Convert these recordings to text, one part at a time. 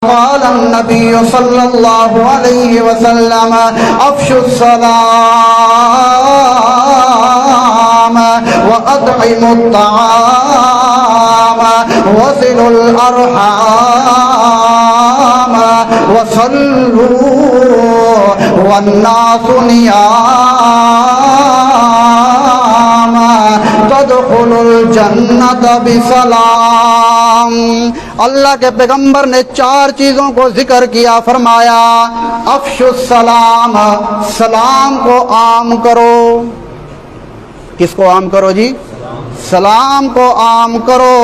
قال النبي صلى الله عليه وسلم افشوا السلام واطعموا الطعام وصلوا الارحام وصلوا والناس نيام تدخلوا الجنة بسلام۔ اللہ کے پیغمبر نے چار چیزوں کو ذکر کیا، فرمایا افشوا السلام، سلام کو عام کرو۔ کس کو عام کرو جی؟ سلام کو عام کرو۔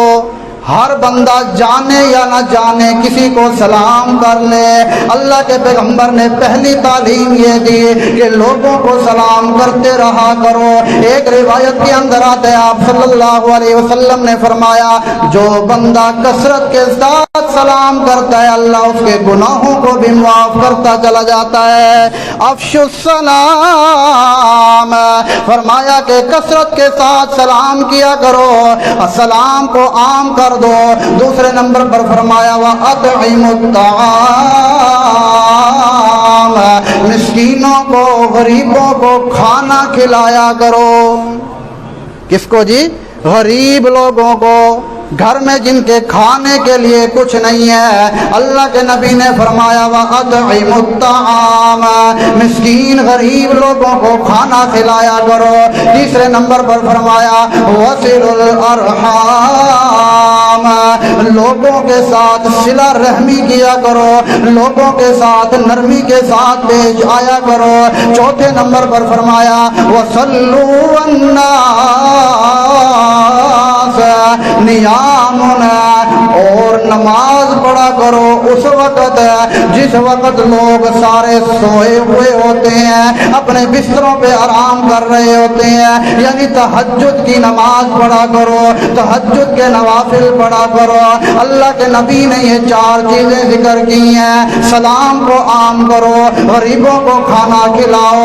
ہر بندہ جانے یا نہ جانے کسی کو سلام کر لے۔ اللہ کے پیغمبر نے پہلی تعلیم یہ دی کہ لوگوں کو سلام کرتے رہا کرو۔ ایک روایت کے اندر آتے آپ صلی اللہ علیہ وسلم نے فرمایا جو بندہ کثرت کے ساتھ سلام کرتا ہے اللہ اس کے گناہوں کو بھی معاف کرتا چلا جاتا ہے۔ افشوا السلام، فرمایا کہ کثرت کے ساتھ سلام کیا کرو، سلام کو عام کر دو۔ دوسرے نمبر پر فرمایا وَأَطْعِمُوا الطَّعَامَ، مسکینوں کو غریبوں کو کھانا کھلایا کرو۔ کس کو جی؟ غریب لوگوں کو، گھر میں جن کے کھانے کے لیے کچھ نہیں ہے۔ اللہ کے نبی نے فرمایا وَأَطْعِمُوا الطَّعَامَ، مسکین غریب لوگوں کو کھانا کھلایا کرو۔ تیسرے نمبر پر فرمایا وَصِلُوا الْأَرْحَامَ، لوگوں کے ساتھ صلہ رحمی کیا کرو، لوگوں کے ساتھ نرمی کے ساتھ پیش آیا کرو۔ چوتھے نمبر پر فرمایا وَصَلُّوا وَالنَّاسَ نِيَامٌ، اور نماز پڑھا کرو اس وقت جس وقت لوگ سارے سوئے ہوئے ہوتے ہیں، اپنے بستروں پہ آرام کر رہے ہوتے ہیں، یعنی تہجد کی نماز پڑھا کرو، تہجد کے نوافل پڑھا کرو۔ اللہ کے نبی نے یہ چار چیزیں ذکر کی ہیں، سلام کو عام کرو، غریبوں کو کھانا کھلاؤ،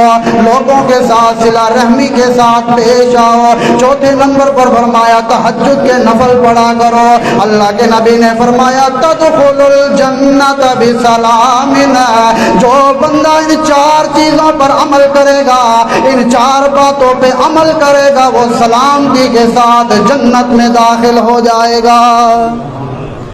لوگوں کے ساتھ صلہ رحمی کے ساتھ پیش آؤ۔ چوتھے نمبر پر فرمایا تہجد کے نفل پڑھا کرو۔ اللہ کے نبی نے فرمایا تدخلوا الجنۃ بسلام، جو بندہ ان چار چیزوں پر عمل کرے گا، ان چار باتوں پہ عمل کرے گا، وہ سلامتی کے ساتھ جنت میں داخل ہو جائے گا۔